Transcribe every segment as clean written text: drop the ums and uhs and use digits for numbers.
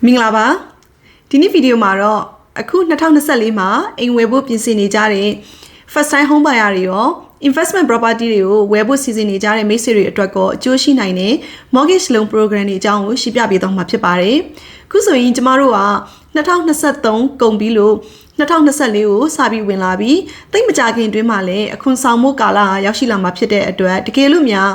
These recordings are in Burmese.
မင်္ဂလာပါဒီနေ့ဗီဒီယိုမှာတော့အခု2024မှာအိမ်ဝယ်ဖို့ပြင်ဆင်နေကြတဲ့ first time home buyer တွေရော investment property တွေကိုဝယ်ဖို့စီစဉ်နေကြတဲ့မိတ်ဆွေတွေအတွက်ကအကျိုးရှိနိုင်တဲ့ mortgage loan program တွေအကြောင်းကိုရှင်းပြပေးသွားမှာဖြစ်ပါတယ်အခုဆိုရင်ကျမတို့က2023ကုန်ပြီးလို့2024ကိုစပြီးဝင်လာပြီးတိတ်မကြခင်တွင်းမှာလည်းအခွန်ဆောင်မှုကာလရောက်ရှိလာမှာဖြစ်တဲ့အတွက်တကယ်လို့များ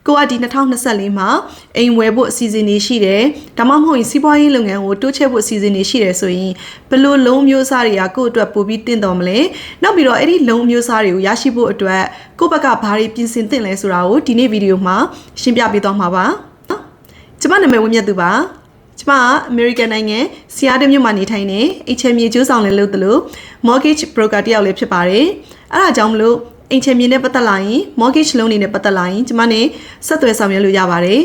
ကိုကဒီ2024မှာအိမ်ဝယ်ဖို့အစီအစဉ်တွေရှိတယ်ဒါမှမဟုတ်ရင်စီးပွားရေးလုပ်ငန်းကိုတိုးချဲ့ဖို့အစီအစဉ်တွေရှိတယ်ဆိုရင်ဘယ်လိုလုံးမျိုးစားတွေကကိုယ့်အတွက်ပိုပြီးတင့်တော်မလဲနောက်ပြီးတော့အဲ့ဒီလုံးမျိုးစားတွေကိုရရှိဖို့အတွက်ကိုယ့်ဘက်ကဘာတွေပြင်ဆင်သင့်လဲဆိုတာကိုဒီနေ့ဗီဒီယိုမှာရှင်းပြပေးသွားမှာပါကျွန်မနာမည်ဝင်းမြတ်သူပါကျွန်မအမေရိကန်နိုင်ငံဆီယားတမြို့မှာနေထိုင်နေအိမ်ချမ်းမြေကျိုးဆောင်လည်းလုပ်တယ်လို့ mortgage broker တယောက်လည်းဖြစ်ပါတယ်အဲ့ဒါကြောင့်မလို့အိမ်ချမ်းမြေနဲ့ပတ်သက်လာရင် mortgage loan တွေနဲ့ပတ်သက်လာရင်ကျွန်မနဲ့ဆက်သွယ်ဆောင်ရွက်လို့ရပါတယ်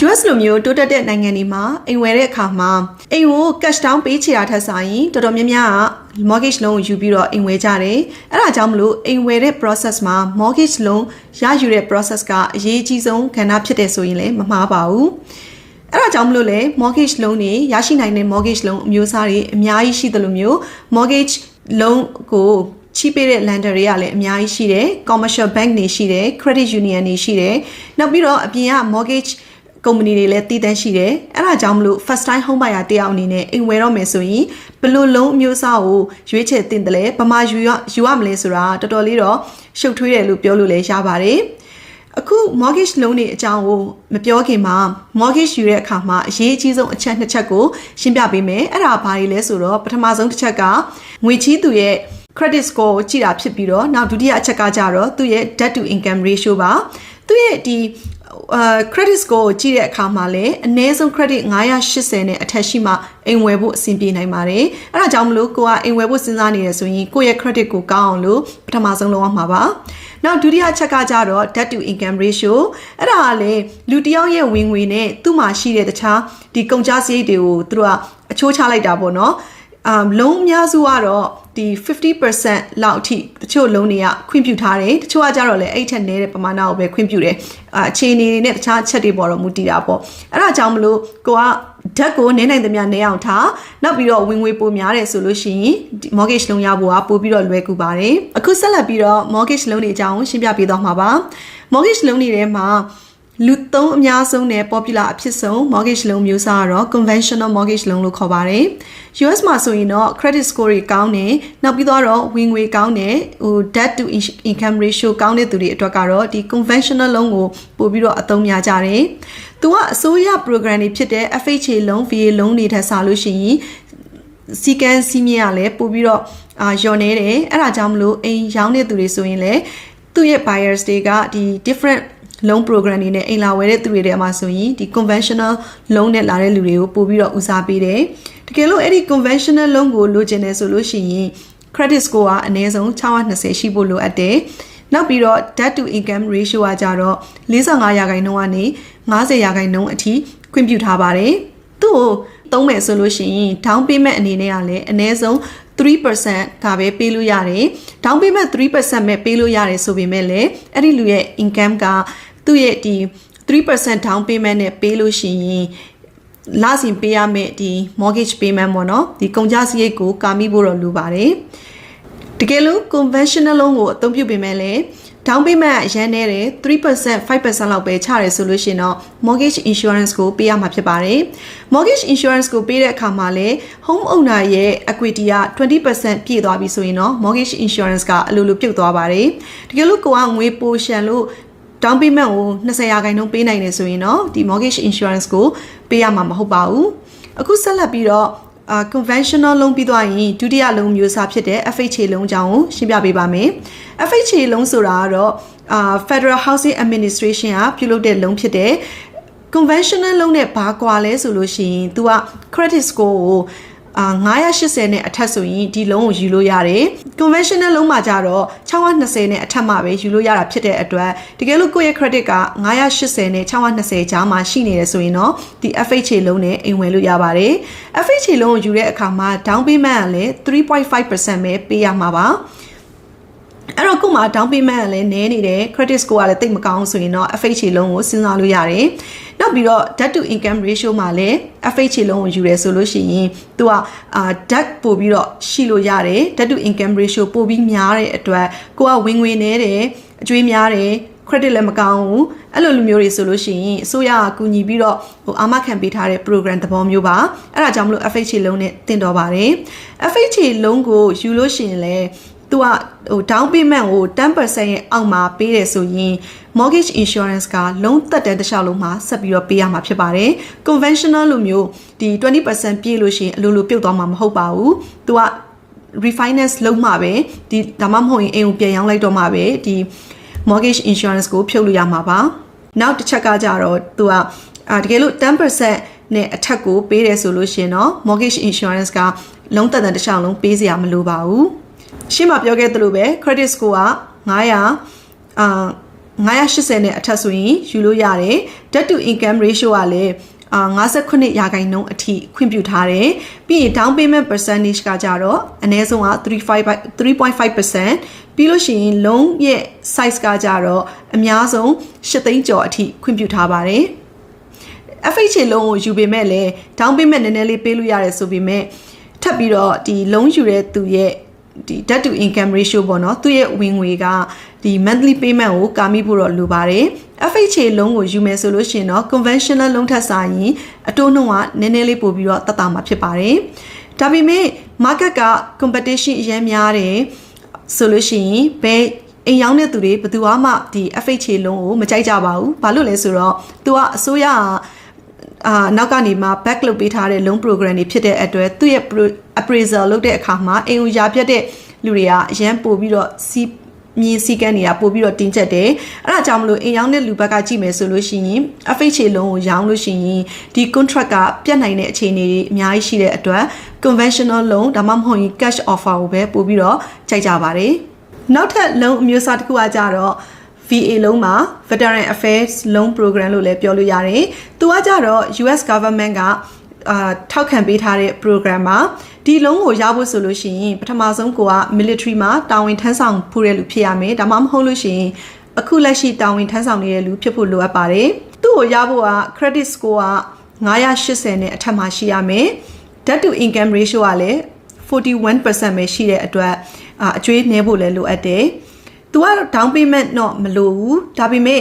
US လိုမျိုးတိုးတက်တဲ့နိုင်ငံတွေမှာအိမ်ဝယ်တဲ့အခါမှာအိမ်ကို cash down ပေးချေတာထက်ဆိုင်တော်တော်များများက mortgage loan ကိုယူပြီးတော့အိမ်ဝယ်ကြတယ်။အဲဒါကြောင့်မလို့အိမ်ဝယ်တဲ့ process မှာ mortgage loan ရယူတဲ့ process ကအရေးအကြီးဆုံးကဏ္ဍဖြစ်တယ်ဆိုရင်လည်းမမှားပါဘူး။အဲဒါကြောင့်မလို့လေ mortgage loan တွေရရှိနိုင်တဲ့ mortgage loan အမျိုးအစားတွေအများကြီးရှိတယ်လို့မျိုး mortgage loan ကိုချီးပေးတဲ့ lender တွေကလည်းအများကြီးရှိတယ်။ commercial bank တွေရှိတယ်။ credit union တွေရှိတယ်။နောက်ပြီးတော့အပြင်က mortgageကုမ္ပဏီတွေလည်းတည်တံ့ရှိတယ်။အဲ့ဒါကြောင့်မလို့ first time home buyer တယောက်အနေနဲ့အိမ်ဝယ်တော့မယ်ဆိုရင်ဘယ်လိုလုံးအမျိုးအစားကိုရွေးချယ်သင့်တယ်လဲဘာမှယူရမလဲဆိုတာတော်တော်လေးတော့ရှုပ်ထွေးတယ်လို့ပြောလို့လည်းရပါတယ်။အခု mortgage loan တွေအကြောင်းကိုမပြောခင်မှာ mortgage ယူတဲ့အခါမှာအရေးအကြီးဆုံးအချက်နှစ်ချက်ကိုရှင်းပြပေးမယ်။အဲ့ဒါဘာတွေလဲဆိုတော့ပထမဆုံးတစ်ချက်ကငွေချေးသူရဲ့ credit score ကိုကြည့်တာဖြစ်ပြီးတော့နောက်ဒုတိယအချက်ကကြတော့သူ့ရဲ့ debt to income ratio ပါ။သူ့ရဲ့ဒီcredit score ကိုကြည့်တဲ့အခါမှာလည်းအနည်းဆုံး credit 980နဲ့အထက်ရှိမှအိမ်ဝယ်ဖို့အဆင်ပြေနိုင်ပါတယ်။အဲဒါကြောင့်မလို့ကိုကအိမ်ဝယ်ဖို့စဉ်းစားနေရဆိုရင်ကိုယ့်ရဲ့ credit ကိုကောင်းအောင်လို့ပထမဆုံးလုပ်ရမှာပါ။နောက်ဒုတိယချက်ကကြတော့ debt to income ratio အဲ့ဒါကလည်းလူတစ်ယောက်ရဲ့ဝင်ငွေနဲ့သူ့မှာရှိတဲ့တခြားဒီကုန်ကျစရိတ်တွေကိုသူတို့ကအချိုးချလိုက်တာပေါ့နော်။လုံးအများစုကတော့ဒီ50% လောက်အထိတချို့လုံးတွေကခွင့်ပြုထားတယ်တချို့ကကြတော့လေအဲ့ထက်နည်းတဲ့ပမာဏကိုပဲခွင့်ပြုတယ်အခြေအနေတွေနဲ့တခြားချက်တွေပေါ်တော့မူတည်တာပေါ့အဲ့ဒါကြောင့်မလို့ကိုကဓာတ်ကိုနည်းနိုင်သမျှနည်းအောင်ထားနောက်ပြီးတော့ဝင်ငွေပိုများတယ်ဆိုလို့ရှိရင် mortgage loan ရဖို့ကပို့ပြီးတော့လွယ်ကူပါတယ်အခုဆက်လက်ပြီးတော့ mortgage loan တွေအကြောင်းရှင်းပြပေးသွားမှာပါ mortgage loan တွေထဲမှာလူသုံးအများဆုံးနဲ့ popular အဖြစ်ဆုံး mortgage loan မျိုးစားကတော့ conventional mortgage loan လို့ခေါ်ပါတယ် US မှာဆိုရင်တော့ credit score တွေကောင်းတယ်နောက်ပြီးတော့ဝင်ငွေကောင်းတယ်debt to income ratio ကောင်းတဲ့သူတွေအတွက်ကတော့ဒီ conventional loan ကိုပို့ပြီးတော့အသုံးများကြတယ်သူကအစိုးရ program တွေဖြစ်တဲ့ FHA loan VA loan တွေထက်စားလို့ရှိရင်စီကံစီးမြင့်ရလဲပို့ပြီးတော့လျော်နေတယ်အဲ့ဒါကြောင့်မလို့အိမ်ရောင်းတဲ့သူတွေဆိုရင်လည်းသူ့ရဲ့ buyers တွေကဒီ different loan program တွေနဲ့အိမ်လာဝယ်တဲ့သူတွေထဲမှာဆိုရင်ဒီ conventional loan နဲ့လာတဲ့လူတွေကိုပို့ပြီးတော့ဦးစားပေးတယ်တကယ်လို့အဲ့ဒီ conventional loan ကိုလိုချင်တယ်ဆိုလို့ရှိရင် credit score ကအနည်းဆုံး620ရှိဖို့လိုအပ်တယ်နောက်ပြီးတော့ debt to income ratio ကကြတော့45%ကနေ50%အထိခွင့်ပြုထားပါတယ်သူ့ကိုသုံးမယ်ဆိုလို့ရှိရင် down payment အနေနဲ့ကလည်းအနည်းဆုံး3% ကပဲပေးလို့ရတယ် down payment 3% ပဲပေးလို့ရတယ်ဆိုပေမဲ့လည်းအဲ့ဒီလူရဲ့ income ကသူ့ရဲ့ဒီ 3% down payment နဲ့ပေးလို့ရှိရင်လစဉ်ပေးရမယ့်ဒီ mortgage payment ပေါ့နော်ဒီကုန်ကျစရိတ်ကိုကာမိဖို့တော့လိုပါတယ်တကယ်လို့ conventional loan ကိုအသုံးပြုပေမဲ့လည်း down payment အရန်နေတယ် 3% 5% လောက်ပဲချရတယ်ဆိုလို့ရှိရင်တော့ mortgage insurance ကိုပေးရမှာဖြစ်ပါတယ် mortgage insurance ကိုပေးတဲ့အခါမှာလည်း home owner ရဲ့ equity က 20% ပြည့်သွားပြီဆိုရင်တော့ mortgage insurance ကအလိုလိုပြုတ်သွားပါတယ်တကယ်လို့ကိုကငွေပိုရှန်လို့down payment ကို20%ပေးနိုင်တယ်ဆိုရင်တော့ဒီ mortgage insurance ကိုပေးရမှာမဟုတ်ပါဘူးအခုဆက်လက်ပြီးတော့conventional loan ပြီးသွားရင်ဒုတိယလုံးမျိုးစားဖြစ်တဲ့ FHA loan အကြောင်းကိုရှင်းပြပေးပါမယ် FHA loan ဆိုတာကတော့Federal Housing Administration ကပြုလုပ်တဲ့ loan ဖြစ်တဲ့ conventional loan နဲ့ဘာကွာလဲဆိုလို့ရှိရင်သူက credit score ကို980နဲ့အထက်ဆိုရင်ဒီ loan ကိုယူလို့ရတယ် conventional loan မှာကြတော့620နဲ့အထက်မှပဲယူလို့ရတာဖြစ်တဲ့အတွက်တကယ်လို့ကိုယ့်ရဲ့ credit က980နဲ့620ကြားမှာရှိနေတယ်ဆိုရင်တော့ဒီ FHA loan နဲ့အိမ်ဝယ်လို့ရပါတယ် FHA loan ကိုယူတဲ့အခါမှာ down payment ကလည်း 3.5% ပဲပေးရမှာပါ အဲ့တော့ကို့မှာ down payment ကလည်းနည်းနေတယ် credit score ကလည်းတိတ်မကောင်းဆိုရင်တော့ FHA လုံးကိုစဉ်းစားလို့ရတယ်နောက်ပြီးတော့ debt to income ratio မှာလည်း FHA လုံးကိုယူရဲဆိုလို့ရှိရင်သူကdebt ပို့ပြီးတော့ရှိလို့ရတယ် debt to income ratio ပို့ပြီးများတဲ့အတွက်ကိုကဝင်ငွေနည်းတယ်အကျွေးများတယ် credit လည်းမကောင်းဘူးအဲ့လိုလူမျိုးတွေဆိုလို့ရှိရင်အစိုးရကကူညီပြီးတော့အာမခံပေးထားတဲ့ program သဘောမျိုးပါအဲ့ဒါကြောင့်မလို့ FHA လုံးနဲ့တင်တော်ပါတယ် FHA လုံးကိုယူလို့ရှိရင်လည်းသူကdown payment ကို 10% ရဲ့အောက်မှာပေးတယ်ဆိုရင် mortgage insurance ကလုံးသက်တဲ့တစ်လျှောက်လုံးမှာဆက်ပြီးတော့ပေးရမှာဖြစ်ပါတယ် conventional လိုမျိုးဒီ 20% ပြေးလို့ရှိရင်အလိုလိုပြုတ်သွားမှာမဟုတ်ပါဘူးသူက refinance လုပ်မှပဲဒီဒါမှမဟုတ်ရင်အိမ်ကိုပြန်ရောင်းလိုက်တော့မှပဲဒီ mortgage insurance ကိုဖြုတ်လို့ရမှာပါနောက်တစ်ချက်ကကြတော့သူကတကယ်လို့ 10% နဲ့အထက်ကိုပေးတယ်ဆိုလို့ရှိရင်တော့ mortgage insurance ကလုံးသက်တဲ့တစ်လျှောက်လုံးပေးစရာမလိုပါဘူးရှင်းမပြောခဲ့သလိုပဲ credit score က980နဲ့အထက်ဆိုရင်ယူလို့ရတယ် debt to income ratio ကလည်း59% ရာခိုင်နှုန်းအထိခွင့်ပြုထားတယ်ပြီးရင် down payment percentage ကကြတော့အနည်းဆုံးက 3.5% ပြီးလို့ရှိရင် loan ရဲ့ size ကကြတော့အများဆုံး8သိန်းကျော်အထိခွင့်ပြုထားပါတယ် FHA လုံးကိုယူပေမဲ့လည်း down payment နည်းနည်းလေးပေးလို့ရတယ်ဆိုပေမဲ့ထပ်ပြီးတော့ဒီ loan ယူတဲ့သူရဲ့ဒီ debt to income ratio ပေါ့နော်သူရဲ့ဝင်ငွေကဒီ monthly payment ကိုကာမိဖို့တော့လိုပါတယ် FHA လုံးကိုယူမယ်ဆိုလို့ရှိရင်တော့ conventional လုံးထက်စာရင်အတိုးနှုန်းကနည်းနည်းလေးပို့ပြီးတော့တက်တာမှာဖြစ်ပါတယ်ဒါပေမဲ့ market က competition အများများတယ်ဆိုလို့ရှိရင်ဘယ်အိမ်ရောင်းတဲ့သူတွေဘယ်သူမှဒီ FHA လုံးကိုမကြိုက်ကြပါဘူးဘာလို့လဲဆိုတော့သူကအစိုးရနောက်ကနေမှ back လုပ်ပေးထားတဲ့ loan program တွေဖြစ်တဲ့အတွက်သူ့ရဲ့ appraisal လုပ်တဲ့အခါမှာအိမ်ကိုရာပြတ်တဲ့လူတွေကအရန်ပို့ပြီးတော့မြင်းစီကန်းနေတာပို့ပြီးတော့တင်းကျပ်တယ်အဲ့ဒါကြောင့်မလို့အိမ်ရောင်းတဲ့လူဘက်ကကြည့်မယ်ဆိုလို့ရှိရင် FHA လုံးကိုရောင်းလို့ရှိရင်ဒီ contract ကပြတ်နိုင်တဲ့အခြေအနေတွေအများကြီးရှိတဲ့အတွက် conventional loan ဒါမှမဟုတ်ရင် cash offer ကိုပဲပို့ပြီးတော့ကြိုက်ကြပါတယ်နောက်ထပ် loan အမျိုးအစားတစ်ခုကကြတော့ VA လုံးမှာ Veteran Affairs Loan Program လို့လည်းပြောလို့ရတယ်။သူကကြတော့ US government ကထောက်ခံပေးထားတဲ့ program မှာဒီလုံးကိုရဖို့ဆိုလို့ရှိရင်ပထမဆုံးကိုက military မှာတာဝန်ထမ်းဆောင်ဖို့ရလူဖြစ်ရမယ်။ဒါမှမဟုတ်လို့ရှိရင်အခုလက်ရှိတာဝန်ထမ်းဆောင်နေတဲ့လူဖြစ်ဖို့လိုအပ်ပါတယ်။သူ့ကိုရဖို့က credit score က980နဲ့အထက်မှာရှိရမယ်။ debt to income ratio ကလည်း 41% ပဲရှိတဲ့အတွက်အကျွေးနည်းဖို့လည်းလိုအပ်တယ်။ သူက down payment တော့မလိုဘူးဒါပေမဲ့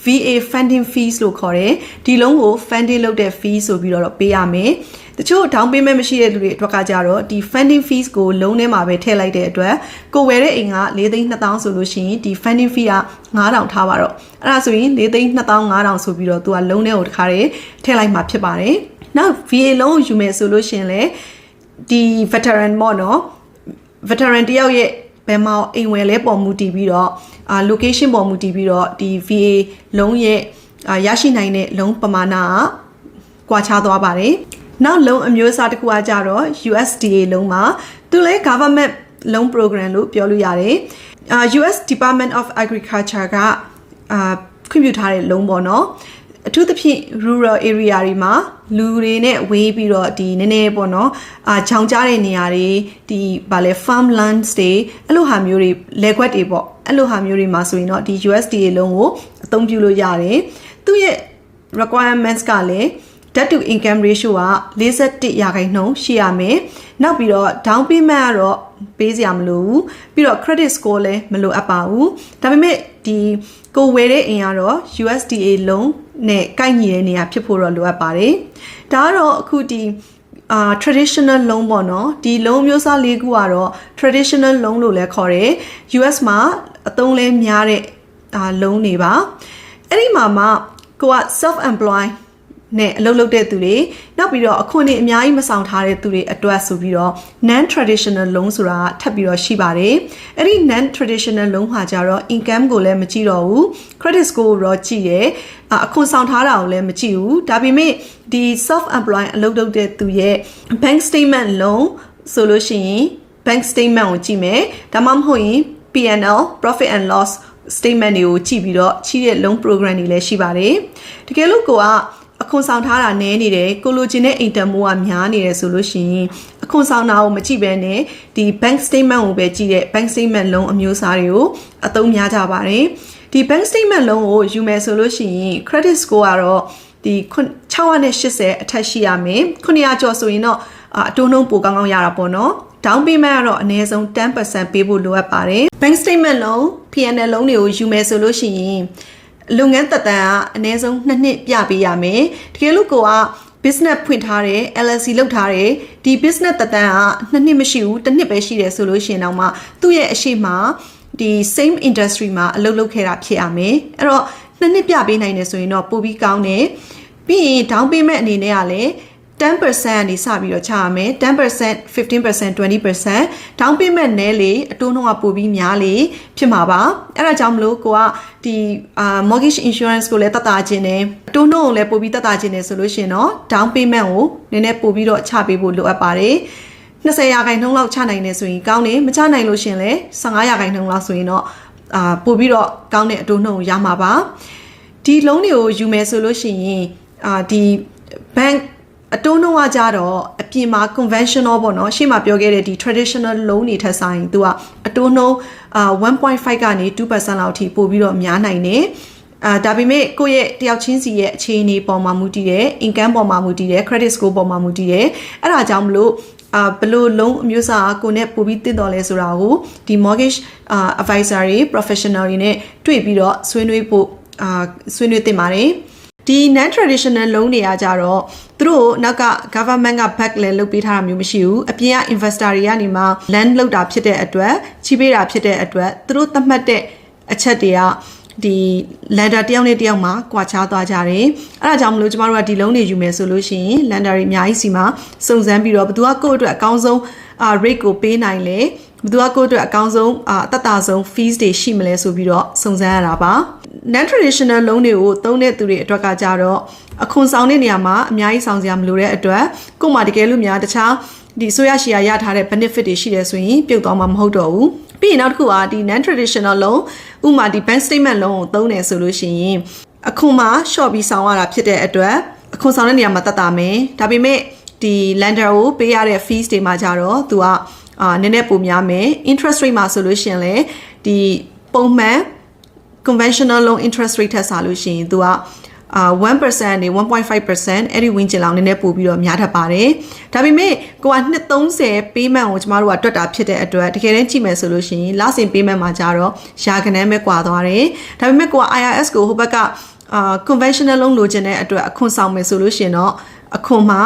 VA funding fees လို့ခေါ်တယ်ဒီလုံးကို funding လုပ်တဲ့ fee ဆိုပြီးတော့ပေးရမယ်တချို့ down payment မရှိတဲ့လူတွေအတွက်ကကြတော့ဒီ funding fees ကိုလုံးထဲမှာပဲထည့်လိုက်တဲ့အတွက်ကိုဝယ်တဲ့အိမ်က4,200,000ဆိုလို့ရှိရင်ဒီ funding fee က9,000ထားပါတော့အဲ့ဒါဆိုရင်4,250,000ဆိုပြီးတော့သူကလုံးထဲကိုတစ်ခါတည်းထည့်လိုက်မှာဖြစ်ပါတယ်နောက် VA လုံးကိုယူမယ်ဆိုလို့ရှိရင်လည်းဒီ veteran ပေါ့နော် veteran တယောက်ရဲ့ဘယ်မှာအိမ်ဝယ်လဲပေါ်မူတည်ပြီးတော့location ပေါ်မူတည်ပြီးတော့ဒီ VA လုံးရဲ့ရရှိနိုင်တဲ့လုံးပမာဏကကွာခြားသွားပါတယ်နောက်လုံးအမျိုးအစားတစ်ခုကကြတော့ USDA လုံးမှာသူလည်း government loan program လို့ပြောလို့ရတယ်US Department of Agriculture ကခွင့်ပြုထားတဲ့လုံးပေါ့နော်အထူးသဖြင့် rural area တွေမှာလူတွေနဲ့ဝေးပြီးတော့ဒီနည်းနည်းပေါ့နော်ချောင်ကြားတဲ့နေရာတွေဒီဗာလဲ farmlands တွေအဲ့လိုဟာမျိုးတွေလယ်ကွက်တွေပေါ့အဲ့လိုဟာမျိုးတွေမှာဆိုရင်တော့ဒီ USDA လုံးကိုအသုံးပြုလို့ရတယ်သူ့ရဲ့ requirements ကလည်း debt to income ratio က41%ရှိရမယ်နောက်ပြီးတော့ down payment ကတော့ပေးစရာမလိုဘူးပြီးတော့ credit score လည်းမလိုအပ်ပါဘူးဒါပေမဲ့ဒီကိုဝယ်တဲ့အိမ်ကတော့ USDA လုံးနဲ့ကိုက်ညီတဲ့နေရာဖြစ်ဖို့တော့လိုအပ်ပါတယ်ဒါကတော့အခုဒီtraditional loan ပေါ့နော်ဒီ loan မျိုးစား၄ခုကတော့ traditional loan လို့လည်းခေါ်တယ် US မှာအသုံးလဲများတဲ့loan တွေပါအဲ့ဒီမှာကိုက self employed နဲ့အလုပ်လုပ်တဲ့သူတွေနောက်ပြီးတော့အခွင့်အရေးအများကြီးမဆောင်ထားတဲ့သူတွေအတွက်ဆိုပြီးတော့ non traditional loan ဆိုတာထပ်ပြီးတော့ရှိပါတယ်အဲ့ဒီ non traditional loan ဟာကြတော့ income ကိုလည်းမကြည့်တော့ဘူး credit score ကိုတော့ကြည့်တယ်အခွင့်ဆောင်ထားတာကိုလည်းမကြည့်ဘူးဒါပေမဲ့ဒီ self employed အလုပ်လုပ်တဲ့သူရဲ့ bank statement လုံးဆိုလို့ရှိရင် bank statement ကိုကြည့်မယ်ဒါမှမဟုတ်ရင် P&L profit and loss statement တွေကိုကြည့်ပြီးတော့ချီးတဲ့ loan program တွေလည်းရှိပါတယ်တကယ်လို့ကိုကအ ခွန်ဆောင်ထားတာနည်းနေတယ်ကိုလိုချင်တဲ့အိမ်တန်မိုးကများနေတယ်ဆိုလို့ရှိရင်အခွန်ဆောင်တာကိုမကြည့်ဘဲနဲ့ဒီ bank statement ကိုပဲကြည့်တဲ့ bank statement လုံးအမျိုးအစားတွေကိုအသုံးများကြပါတယ်ဒီ bank statement လုံးကိုယူမယ်ဆိုလို့ရှိရင် credit score ကတော့ဒီ680အထက်ရှိရမယ်900ကျော်ဆိုရင်တော့အတိုးနှုန်းပိုကောင်းကောင်းရတာပေါ့နော်down payment ကတော့အနည်းဆုံး 10% ပေးဖို့လိုအပ်ပါတယ် bank statement လုံး P&L လုံးတွေကိုယူမယ်ဆိုလို့ရှိရင်လုပ်ငန်းသက်တမ်းကအနည်းဆုံး2နှစ်ပြပေးရမယ်တကယ်လို့ကိုက business ဖွင့်ထားတယ် LLC လုပ်ထားတယ်ဒီ business သက်တမ်းက2နှစ်မရှိဘူး1နှစ်ပဲရှိတယ်ဆိုလို့ရှိရင်တော့မှသူ့ရဲ့အရှိမဒီ same industry မှာအလုပ်လုပ်ခဲ့တာဖြစ်ရမယ်အဲ့တော့2နှစ်ပြပေးနိုင်တယ်ဆိုရင်တော့ပိုပြီးကောင်းတယ်ပြီးရင် down payment အနေနဲ့ကလည်း10% ကနေစပြီးတော့ချရမယ်10% 15% 20% down payment နဲ့လေအတိုးနှုန်းကပိုပြီးများလေဖြစ်မှာပါအဲ့ဒါကြောင့်မလို့ကိုကဒီ mortgage insurance ကိုလည်းတတ်တာခြင်းနဲ့အတိုးနှုန်းကိုလည်းပိုပြီးတတ်တာခြင်းနဲ့ဆိုလို့ရှိရင်တော့ down payment ကိုနည်းနည်းပိုပြီးတော့ချပေးဖို့လိုအပ်ပါတယ်20%လောက်ချနိုင်တယ်ဆိုရင်ကောင်းတယ်မချနိုင်လို့ရှိရင်လည်း15%လောက်ဆိုရင်တော့ပို့ပြီးတော့ကောင်းတဲ့အတိုးနှုန်းကိုရမှာပါဒီလုံးတွေကိုယူမယ်ဆိုလို့ရှိရင်ဒီ bank အတိုးနှုန်းကကြတော့အပြင်မှာ conventional ပေါ့နော်ရှေ့မှာပြောခဲ့တဲ့ဒီ traditional loan တွေထက်ဆိုင်သူကအတိုးနှုန်း1.5 ကနေ 2% လောက်ထိပို့ပြီးတော့များနိုင်တယ်ဒါပေမဲ့ကိုယ့်ရဲ့တယောက်ချင်းစီရဲ့အခြေအနေပေါ်မှာမူတည်တယ် income ပေါ်မှာမူတည်တယ် credit score ပေါ်မှာမူတည်တယ်အဲ့ဒါကြောင့်မလို့ဘလို့လုံးအမျိုးအစားကိုနဲ့ပို့ပြီးတည်တော်လဲဆိုတာကိုဒီ mortgage advisor တွေ professional တွေနဲ့တွေ့ပြီးတော့ဆွေးနွေးဖို့ဆွေးနွေးသင့်ပါတယ်ဒီ non traditional loan တွေကကြတော့သူတို့နောက်က government က back လဲလုပ်ပေးထားတာမျိုးမရှိဘူးအပြင်က investor တွေကနေမှ land လောက်တာဖြစ်တဲ့အတွက်ချီးပေးတာဖြစ်တဲ့အတွက်သူတို့သတ်မှတ်တဲ့အချက်တွေကဒီ lender တယောက်နဲ့တယောက်မှာကွာခြားသွားကြတယ်အဲ့ဒါကြောင့်မလို့ကျမတို့ကဒီလုံးတွေယူမယ်ဆိုလို့ရှိရင် lender တွေအများကြီးစီမှာစုံစမ်းပြီးတော့ဘယ်သူကကိုယ့်အတွက်အကောင်းဆုံးrate ကိုပေးနိုင်လဲဘယ်သူကကိုယ့်အတွက်အကောင်းဆုံးအသက်သာဆုံး fees တွေရှိမလဲဆိုပြီးတော့စုံစမ်းရတာပါ non traditional loan တွေကိုသုံးတဲ့သူတွေအတွက်ကကြတော့အခွန်ဆောင်တဲ့နေရာမှာအများကြီးဆောင်စရာမလိုတဲ့အတွက်ကို့မှာတကယ်လို့များတခြားဒီဆိုရရှိရထားတဲ့ benefit တွေရှိတယ်ဆိုရင်ပြုတ်သွားမှာမဟုတ်တော့ဘူးပြီးရင်နောက်တစ်ခုကဒီ non traditional loan ဥပမာဒီ bank statement loan ကိုသုံးတယ်ဆိုလို့ရှိရင်အခွန်မှာ short ပြီးဆောင်ရတာဖြစ်တဲ့အတွက်အခွန်ဆောင်တဲ့နေရာမှာတတ်တာမယ်ဒါပေမဲ့ဒီ lender ကိုပေးရတဲ့ fees တွေမှာကြတော့သူကနည်းနည်းပိုများမယ် interest rate မှာဆိုလို့ရှိရင်လေဒီပုံမှန် conventional loan interest rate ထက်စားလို့ရှိရင်သူက1% နဲ့ 1.5% အဲ့ဒီဝန်းကျင်လောက်နည်းနည်းပို့ပြီးတော့များထပ်ပါတယ်ဒါပေမဲ့ကိုကနှစ်30 payment ကိုကျမတို့ကတွက်တာဖြစ်တဲ့အတွက်တကယ်တမ်းကြည့်မယ်ဆိုလို့ရှိရင်လစဉ် payment မှာကြတော့ရာခိုင်နှန်းပဲကွာသွားတယ်ဒါပေမဲ့ကိုက IRS ကိုဟိုဘက်က conventional loan လိုချင်တဲ့အတွက်အခွန်ဆောင်မယ်ဆိုလို့ရှိရင်တော့အခွန်မှာ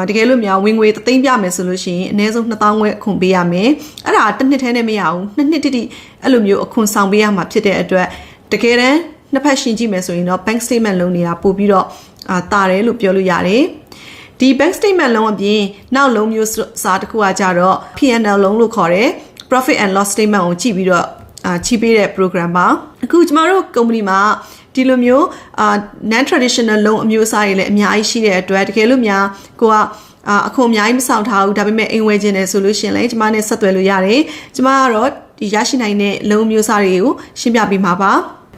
တကယ်လို့များဝင်ငွေ3သိန်းပြမယ်ဆိုလို့ရှိရင်အနည်းဆုံး2000ခွဲအခွန်ပေးရမယ်အဲ့ဒါတစ်နှစ်ထဲနဲ့မရဘူးနှစ်နှစ်တိတိအဲ့လိုမျိုးအခွန်ဆောင်ပေးရမှာဖြစ်တဲ့အတွက်တကယ်တမ်းနှစ်ဖက်ရှင်းကြည့်မယ်ဆိုရင်တော့ bank statement လုံးနေတာပို့ပြီးတော့တာတယ်လို့ပြောလို့ရတယ်ဒီ bank statement လုံးအပြင်နောက်လုံးမျိုးစာတစ်ခုကကြတော့ P&L လုံးလို့ခေါ်တယ် profit and loss statement ကိုကြည့်ပြီးတော့ချီးပေးတဲ့ program ပါအခုကျမတို့ company မှာဒီလိုမျိုးnon traditional loan အမျိုးအစားတွေလည်းအများကြီးရှိတဲ့အတွက်တကယ်လို့များကိုကအခွန်အများကြီးမဆောင်ထားဘူးဒါပေမဲ့အိမ်ဝယ်ခြင်းတယ်ဆိုလို့ရှိရင်လည်းကျမနဲ့ဆက်သွယ်လို့ရတယ်ကျမကတော့ဒီရရှိနိုင်တဲ့ loan မျိုးစားတွေကိုရှင်းပြပေးမှာပါ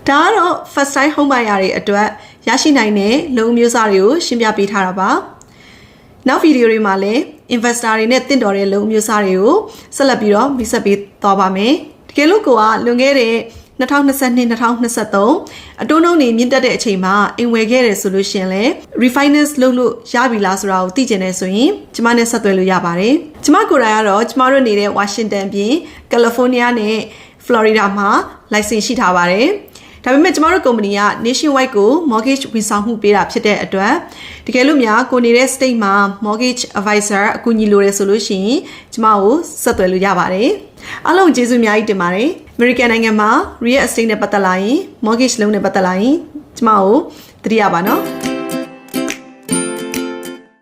ဒါကတော့ first time home buyer တွေအတွက်ရရှိနိုင်တဲ့ loan မျိုးစားတွေကိုရှင်းပြပေးထားတာပါနောက်ဗီဒီယိုတွေမှာလည်း investor တွေနဲ့တင့်တော်တဲ့ loan မျိုးစားတွေကိုဆက်လက်ပြီးတော့မိတ်ဆက်ပေးသွားပါမယ်တကယ်လို့ကိုကလွန်ခဲ့တဲ့2022-2023အတိုးနှုန်းတွေမြင့်တက်တဲ့အချိန်မှာအိမ်ဝယ်ခဲ့တယ်ဆိုလို့ရှိရင်လည်း refinance လုပ်လို့ရပြီလားဆိုတာကိုသိချင်နေဆိုရင်ကျမနဲ့ဆက်သွယ်လို့ရပါတယ်ကျမကိုယ်တိုင်ကတော့ကျမတို့နေတဲ့ Washington ပြင်ကယ်လီဖိုးနီးယားနဲ့ Florida မှာ license ရှိထားပါတယ်ဒါပေမဲ့ကျမတို့ company က nationwide ကို mortgage ဝန်ဆောင်မှုပေးတာဖြစ်တဲ့အတွက်တကယ်လို့များကိုနေတဲ့ state မှာ mortgage advisor အကူအညီလိုတယ်ဆိုလို့ရှိရင်ကျမကိုဆက်သွယ်လို့ရပါတယ်အားလုံးကျေးဇူးအများကြီးတင်ပါတယ် American နိုင်ငံမှာ real estate နဲ့ပတ်သက်လာရင် mortgage loan နဲ့ပတ်သက်လာရင်ကျမကိုသတိရပါနော်